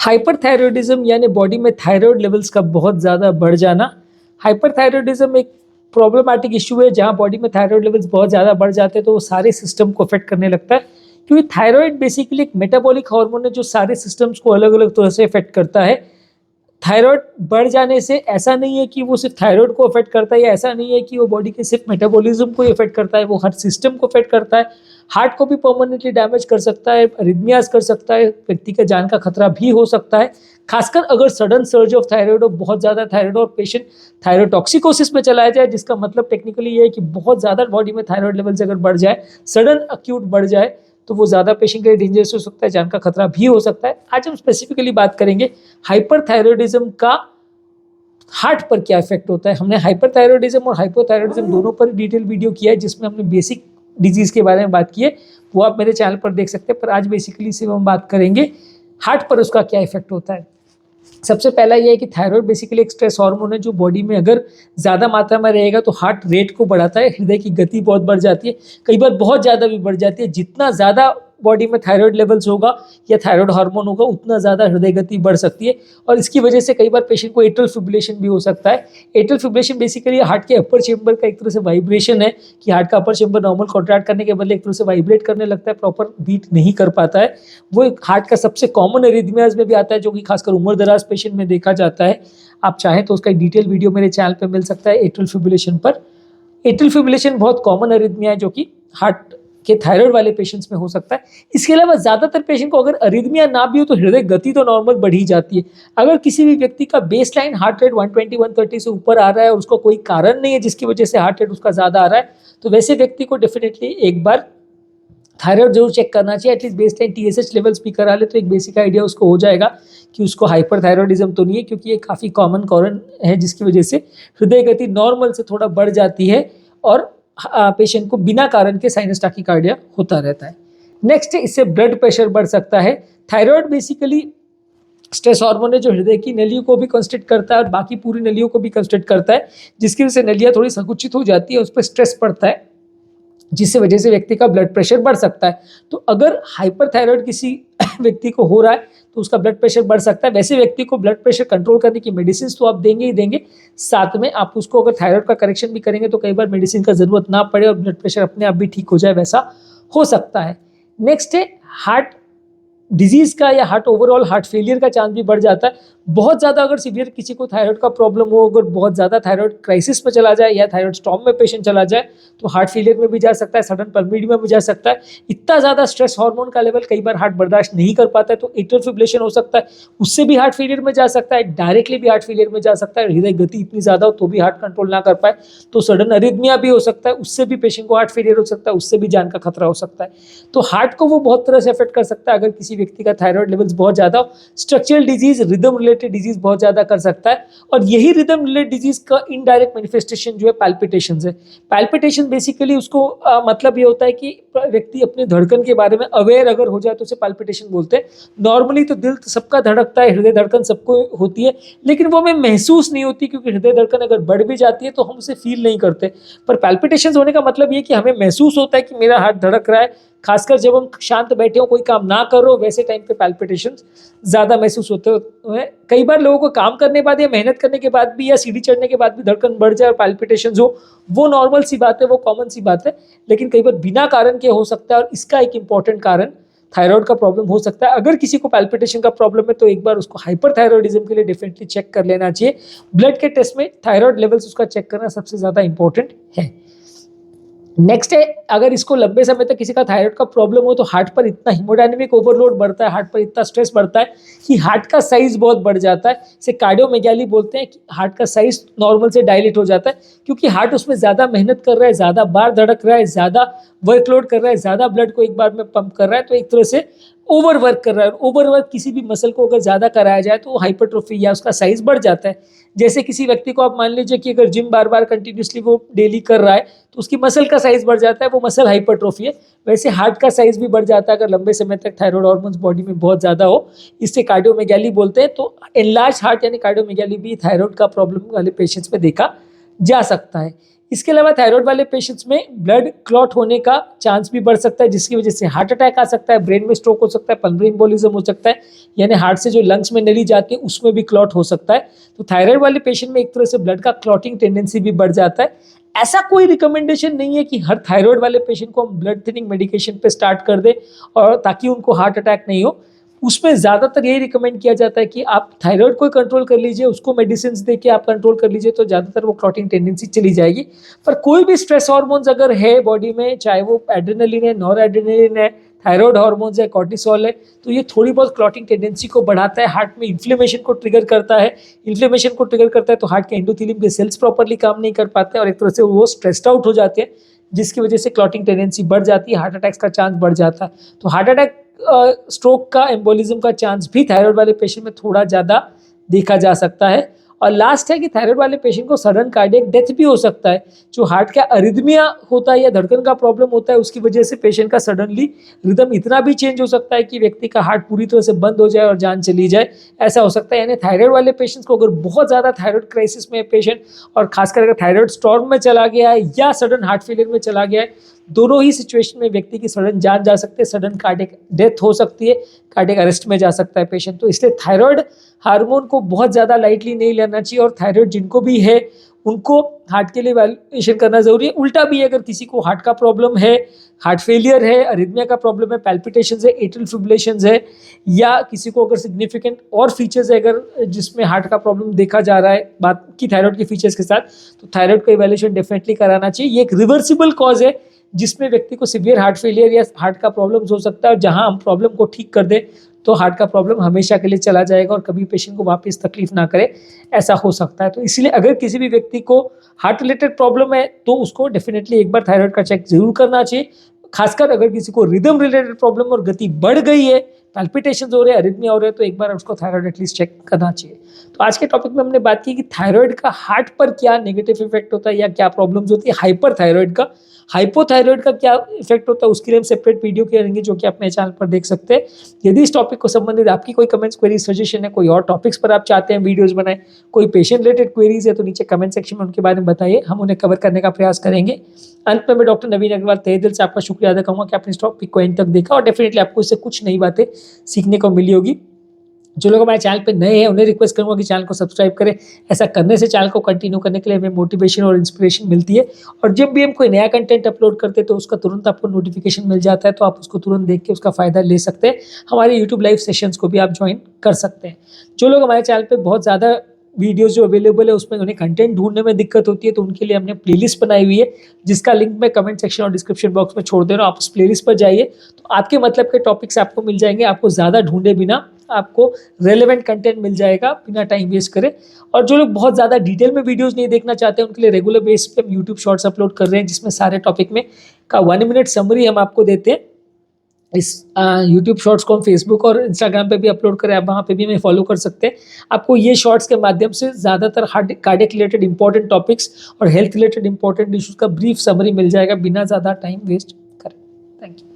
Hyperthyroidism यानी body में thyroid levels का बहुत ज़्यादा बढ़ जाना। हाइपरथायरॉयडिज्म एक प्रॉब्लमैटिक इशू है जहाँ बॉडी में थायराइड लेवल्स बहुत ज़्यादा बढ़ जाते हैं तो वो सारे सिस्टम को अफेक्ट करने लगता है, क्योंकि थायराइड बेसिकली एक मेटाबॉलिक हार्मोन है जो सारे सिस्टम्स को अलग अलग तरह से अफेक्ट करता है। थायराइड बढ़ जाने से ऐसा नहीं है कि वो सिर्फ थायराइड को अफेक्ट करता है, या ऐसा नहीं है कि वो बॉडी के सिर्फ मेटाबॉलिज्म को ही अफेक्ट करता है, वो हर सिस्टम को अफेक्ट करता है। हार्ट को भी परमानेंटली डैमेज कर सकता है, अरिथमियाज कर सकता है, व्यक्ति का जान का खतरा भी हो सकता है, खासकर अगर सडन सर्ज ऑफ थायराइड हो, बहुत ज़्यादा थायराइड और पेशेंट थायरोटॉक्सिकोसिस में चलाया जाए, जिसका मतलब टेक्निकली ये है कि बहुत ज़्यादा बॉडी में थायराइड लेवल्स अगर बढ़ जाए, सडन अक्यूट बढ़ जाए, तो वो ज़्यादा पेशेंट के लिए डेंजरस हो सकता है, जान का खतरा भी हो सकता है। आज हम स्पेसिफिकली बात करेंगे हाइपरथायरॉयडिज्म का हार्ट पर क्या इफेक्ट होता है। हमने हाइपरथायरॉयडिज्म और हाइपोथायरॉयडिज्म दोनों पर डिटेल वीडियो किया है, जिसमें हमने बेसिक डिजीज के बारे में बात की है, वो आप मेरे चैनल पर देख सकते हैं। पर आज बेसिकली सिर्फ हम बात करेंगे हार्ट पर उसका क्या इफेक्ट होता है। सबसे पहला ये है कि थायराइड बेसिकली एक स्ट्रेस हार्मोन है जो बॉडी में अगर ज़्यादा मात्रा में रहेगा तो हार्ट रेट को बढ़ाता है, हृदय की गति बहुत बढ़ जाती है, कई बार बहुत ज़्यादा भी बढ़ जाती है। जितना ज़्यादा बॉडी में थायराइड लेवल्स होगा या थायराइड हार्मोन होगा, उतना ज़्यादा हृदय गति बढ़ सकती है, और इसकी वजह से कई बार पेशेंट को एट्रियल फिब्रिलेशन भी हो सकता है। एट्रियल फिब्रिलेशन बेसिकली हार्ट के अपर चेंबर का एक तरह से वाइब्रेशन है कि हार्ट का अपर चेंबर नॉर्मल कॉन्ट्रैक्ट करने के बदले एक तरह से वाइब्रेट करने लगता है, प्रॉपर बीट नहीं कर पाता है। वो एक हार्ट का सबसे कॉमन एरिथमियाज में भी आता है, जो कि खासकर उम्र दराज पेशेंट में देखा जाता है। आप चाहें तो उसका एक डिटेल वीडियो मेरे चैनल पर मिल सकता है एट्रियल फिब्रिलेशन पर। एट्रियल फिब्रिलेशन बहुत कॉमन एरिथमिया है जो कि हार्ट के थायराइड वाले पेशेंट्स में हो सकता है। इसके अलावा ज़्यादातर पेशेंट को अगर अरिथमिया ना भी हो तो हृदय गति तो नॉर्मल बढ़ी जाती है। अगर किसी भी व्यक्ति का बेसलाइन हार्ट रेट 120-130 से ऊपर आ रहा है और उसका कोई कारण नहीं है जिसकी वजह से हार्ट रेट उसका ज़्यादा आ रहा है, तो वैसे व्यक्ति को डेफिनेटली एक बार थायराइड जरूर चेक करना चाहिए। एटलीस्ट बेसलाइन TSH लेवल्स भी करा ले तो एक बेसिक आइडिया उसको हो जाएगा कि उसको हाइपरथायरॉयडिज्म तो नहीं है, क्योंकि ये काफ़ी कॉमन कारण है जिसकी वजह से हृदय गति नॉर्मल से थोड़ा बढ़ जाती है और पेशेंट को बिना कारण के साइनस टाकीकार्डिया होता रहता है। नेक्स्ट, इससे ब्लड प्रेशर बढ़ सकता है। थायराइड बेसिकली स्ट्रेस हार्मोन है जो हृदय की नलियों को भी कंस्ट्रिक्ट करता है और बाकी पूरी नलियों को भी कंस्ट्रिक्ट करता है, जिसकी वजह से नलियाँ थोड़ी संकुचित हो जाती है, उस पर स्ट्रेस पड़ता है, जिससे वजह से व्यक्ति का ब्लड प्रेशर बढ़ सकता है। तो अगर हाइपरथायराइड किसी व्यक्ति को हो रहा है तो उसका ब्लड प्रेशर बढ़ सकता है। वैसे व्यक्ति को ब्लड प्रेशर कंट्रोल करने की मेडिसिन तो आप देंगे ही देंगे, साथ में आप उसको अगर थायराइड का करेक्शन भी करेंगे तो कई बार मेडिसिन का जरूरत ना पड़े और ब्लड प्रेशर अपने आप भी ठीक हो जाए, वैसा हो सकता है। नेक्स्ट है हार्ट डिजीज़ का या हार्ट ओवरऑल हार्ट फेलियर का चांस भी बढ़ जाता है। बहुत ज़्यादा अगर सीवियर किसी को थायराइड का प्रॉब्लम हो, अगर बहुत ज़्यादा थायराइड क्राइसिस में चला जाए या थायराइड स्टॉर्म में पेशेंट चला जाए तो हार्ट फेलियर में भी जा सकता है, सडन पल्मोनरी में भी जा सकता है। इतना ज़्यादा स्ट्रेस हार्मोन का लेवल कई बार हार्ट बर्दाश्त नहीं कर पाता है तो एट्रियल फिब्रिलेशन हो सकता है, उससे भी हार्ट फेलियर में जा सकता है, डायरेक्टली भी हार्ट फेलियर में जा सकता है। हृदय गति इतनी ज़्यादा हो तो भी हार्ट कंट्रोल ना कर पाए तो सडन अरिथमिया भी हो सकता है, उससे भी पेशेंट को हार्ट फेलियर हो सकता है, उससे भी जान का खतरा हो सकता है। तो हार्ट को वो बहुत तरह से अफेक्ट कर सकता है अगर किसी व्यक्ति का थायराइड लेवल्स बहुत ज़्यादा हो। Structural disease, rhythm related disease बहुत ज़्यादा कर सकता है, और यही रिदम रिलेटेड डिजीज का इनडायरेक्ट मैनिफेस्टेशन जो है पैल्पिटेशन है। पैल्पिटेशन बेसिकली उसको मतलब ये होता है कि व्यक्ति अपने धड़कन के बारे में अवेयर अगर हो जाए तो उसे पैल्पिटेशन बोलते हैं। नॉर्मली तो दिल सबका धड़कता है, हृदय धड़कन सबको होती है, लेकिन वो हमें महसूस नहीं होती, क्योंकि हृदय धड़कन अगर बढ़ भी जाती है तो हम उसे फील नहीं करते। पर पैल्पिटेशन होने का मतलब ये कि हमें महसूस होता है कि मेरा हार्ट धड़क रहा है, खासकर जब हम शांत बैठे हो, कोई काम ना करो, वैसे टाइम पे पैल्पिटेशंस ज़्यादा महसूस होते हैं। कई बार लोगों को काम करने के बाद या मेहनत करने के बाद भी या सीढ़ी चढ़ने के बाद भी धड़कन बढ़ जाए और पैल्पिटेशंस हो, वो नॉर्मल सी बात है, वो कॉमन सी बात है, लेकिन कई बार बिना कारण के हो सकता है, और इसका एक इंपॉर्टेंट कारण थायराइड का प्रॉब्लम हो सकता है। अगर किसी को पैल्पिटेशन का प्रॉब्लम है तो एक बार उसको हाइपरथायरॉयडिज्म के लिए डेफिनेटली चेक कर लेना चाहिए। ब्लड के टेस्ट में थायराइड लेवल्स उसका चेक करना सबसे ज़्यादा इंपॉर्टेंट है। नेक्स्ट है, अगर इसको लंबे समय तक किसी का थायराइड का प्रॉब्लम हो तो हार्ट पर इतना हीमोडायनेमिक ओवरलोड बढ़ता है, हार्ट पर इतना स्ट्रेस बढ़ता है कि हार्ट का साइज बहुत बढ़ जाता है। इसे कार्डियोमेगाली बोलते हैं कि हार्ट का साइज नॉर्मल से डायलेट हो जाता है, क्योंकि हार्ट उसमें ज़्यादा मेहनत कर रहा है, ज़्यादा बार धड़क रहा है, ज़्यादा वर्कलोड कर रहा है, ज़्यादा ब्लड को एक बार में पंप कर रहा है, तो एक तरह से ओवरवर्क कर रहा है। ओवरवर्क किसी भी मसल को अगर ज़्यादा कराया जाए तो हाइपरट्रोफी या उसका साइज बढ़ जाता है। जैसे किसी व्यक्ति को आप मान लीजिए कि अगर जिम बार बार कंटिन्यूसली वो डेली कर रहा है तो उसकी मसल का साइज बढ़ जाता है, वो मसल हाइपरट्रोफी है। वैसे हार्ट का साइज भी बढ़ जाता है अगर लंबे समय तक थायराइड हार्मोन्स बॉडी में बहुत ज़्यादा हो, इससे कार्डियोमेगाली बोलते हैं। तो एनलार्ज हार्ट यानी कार्डियोमेगाली भी थायराइड का प्रॉब्लम वाले पेशेंट्स में देखा जा सकता है। इसके अलावा थायराइड वाले पेशेंट्स में ब्लड क्लॉट होने का चांस भी बढ़ सकता है, जिसकी वजह से हार्ट अटैक आ सकता है, ब्रेन में स्ट्रोक हो सकता है, पल्मोनरी एम्बोलिज्म हो सकता है, यानी हार्ट से जो लंग्स में नली जाती है उसमें भी क्लॉट हो सकता है। तो थायराइड वाले पेशेंट में एक तरह से ब्लड का क्लॉटिंग टेंडेंसी भी बढ़ जाता है। ऐसा कोई रिकमेंडेशन नहीं है कि हर थायराइड वाले पेशेंट को हम ब्लड थिनिंग मेडिकेशन पे स्टार्ट कर दें और ताकि उनको हार्ट अटैक नहीं हो। उसमें ज़्यादातर यही रिकमेंड किया जाता है कि आप थायराइड को कंट्रोल कर लीजिए, उसको मेडिसिन दे के आप कंट्रोल कर लीजिए, तो ज़्यादातर वो क्लॉटिंग टेंडेंसी चली जाएगी। पर कोई भी स्ट्रेस हार्मोन्स अगर है बॉडी में, चाहे वो एड्रेनलिन है, नॉर एड्रेनलिन है, थायराइड हार्मोन्स है, कॉर्टिसोल है, तो ये थोड़ी बहुत क्लॉटिंग टेंडेंसी को बढ़ाता है, हार्ट में इन्फ्लेमेशन को ट्रिगर करता है। इन्फ्लेमेशन को ट्रिगर करता है तो हार्ट के एंडोथेलियम के सेल्स प्रॉपरली काम नहीं कर पाते और एक तरह से वो स्ट्रेस्ड आउट हो जाते हैं, जिसकी वजह से क्लॉटिंग टेंडेंसी बढ़ जाती है, हार्ट अटैक्स का चांस बढ़ जाता है। तो हार्ट अटैक, स्ट्रोक का, एम्बोलिज्म का चांस भी थायराइड वाले पेशेंट में थोड़ा ज़्यादा देखा जा सकता है। और लास्ट है कि थायराइड वाले पेशेंट को सडन कार्डियक डेथ भी हो सकता है। जो हार्ट का अरिथमिया होता है या धड़कन का प्रॉब्लम होता है, उसकी वजह से पेशेंट का सडनली रिदम इतना भी चेंज हो सकता है कि व्यक्ति का हार्ट पूरी तरह से बंद हो जाए और जान चली जाए, ऐसा हो सकता है। यानी थायराइड वाले पेशेंट्स को अगर बहुत ज़्यादा थायराइड क्राइसिस में पेशेंट, और खासकर अगर थायराइड स्टॉर्म में चला गया है या सडन हार्ट फेलियर में चला गया है, दोनों ही सिचुएशन में व्यक्ति की सडन जान जा सकती है, सडन कार्डियक डेथ हो सकती है, कार्डियक अरेस्ट में जा सकता है पेशेंट। तो इसलिए थायराइड हार्मोन को बहुत ज़्यादा लाइटली नहीं लेना चाहिए, और थायराइड जिनको भी है उनको हार्ट के लिए वैल्यूएशन करना जरूरी है। उल्टा भी है, अगर किसी को हार्ट का प्रॉब्लम है, हार्ट फेलियर है, अरिथमिया का प्रॉब्लम है, पैल्पिटेशंस है, एट्रियल फिब्रिलेशंस है, या किसी को अगर सिग्निफिकेंट और फीचर्स है अगर जिसमें हार्ट का प्रॉब्लम देखा जा रहा है बात की थायराइड के फीचर्स के साथ, तो थायराइड का इवैल्यूएशन डेफिनेटली कराना चाहिए। ये एक रिवर्सिबल कॉज है जिसमें व्यक्ति को सीवियर हार्ट फेलियर या हार्ट का प्रॉब्लम हो सकता है, और जहां हम प्रॉब्लम को ठीक कर दें तो हार्ट का प्रॉब्लम हमेशा के लिए चला जाएगा और कभी पेशेंट को वापस तकलीफ ना करे, ऐसा हो सकता है। तो इसलिए अगर किसी भी व्यक्ति को हार्ट रिलेटेड प्रॉब्लम है तो उसको डेफिनेटली एक बार थायराइड का चेक जरूर करना चाहिए। खासकर अगर किसी को रिदम रिलेटेड प्रॉब्लम और गति बढ़ गई है, पैल्पिटेशंस हो रहे हैं, अरिथमिया हो रहे हैं, तो एक बार उसको थायराइड एटलीस्ट चेक करना चाहिए। तो आज के टॉपिक में हमने बात की कि थायराइड का हार्ट पर क्या नेगेटिव इफेक्ट होता है या क्या प्रॉब्लम्स होती है, हाइपरथायराइड का, हाइपोथायराइड का क्या इफेक्ट होता है, उसके लिए हम सेपरेट वीडियो करेंगे जो कि आप मेरे चैनल पर देख सकते हैं। यदि इस टॉपिक को संबंधित आपकी कोई कमेंट्स, क्वेरी, सजेशन है, कोई और टॉपिक्स पर आप चाहते हैं वीडियोस बनाए, कोई पेशेंट रिलेटेड क्वेरीज है, तो नीचे कमेंट सेक्शन में उनके बारे में बताइए, हम उन्हें कवर करने का प्रयास करेंगे। अंत में मैं डॉक्टर नवीन अग्रवाल तहे दिल से आपका शुक्रिया अदा करूंगा कि आपने इस टॉपिक को एंड तक देखा और डेफिनेटली आपको इससे कुछ नई बातें सीखने को मिली होगी। जो लोग हमारे चैनल पे नए हैं उन्हें रिक्वेस्ट करूंगा कि चैनल को सब्सक्राइब करें। ऐसा करने से चैनल को कंटिन्यू करने के लिए हमें मोटिवेशन और इंस्पिरेशन मिलती है, और जब भी हम कोई नया कंटेंट अपलोड करते हैं तो उसका तुरंत आपको नोटिफिकेशन मिल जाता है, तो आप उसको तुरंत देख के उसका फ़ायदा ले सकते हैं। हमारे यूट्यूब लाइव सेशंस को भी आप ज्वाइन कर सकते हैं। जो लोग हमारे चैनल पर बहुत ज़्यादा वीडियोस जो अवेलेबल है उसमें उन्हें कंटेंट ढूंढने में दिक्कत होती है, तो उनके लिए हमने प्लेलिस्ट बनाई हुई है, जिसका लिंक मैं कमेंट सेक्शन और डिस्क्रिप्शन बॉक्स में छोड़ दे रहा हूँ। आप उस प्लेलिस्ट पर जाइए तो आपके मतलब के टॉपिक्स आपको मिल जाएंगे, आपको ज़्यादा ढूंढे बिना आपको रेलेवेंट कंटेंट मिल जाएगा बिना टाइम वेस्ट करे। और जो लोग बहुत ज़्यादा डिटेल में वीडियोस नहीं देखना चाहते हैं उनके लिए रेगुलर बेस पे हम यूट्यूब शॉर्ट्स अपलोड कर रहे हैं, जिसमें सारे टॉपिक में का 1 मिनट समरी हम आपको देते हैं। इस यूट्यूब शॉर्ट्स को हम फेसबुक और इंस्टाग्राम पे भी अपलोड करें, आप वहाँ पे भी हमें फॉलो कर सकते हैं। आपको ये शॉर्ट्स के माध्यम से ज़्यादातर कार्डियक रिलेटेड इंपॉर्टेंट टॉपिक्स और हेल्थ रिलेटेड इंपॉर्टेंट इशूज़ का ब्रीफ समरी मिल जाएगा बिना ज़्यादा टाइम वेस्ट करें। Thank you.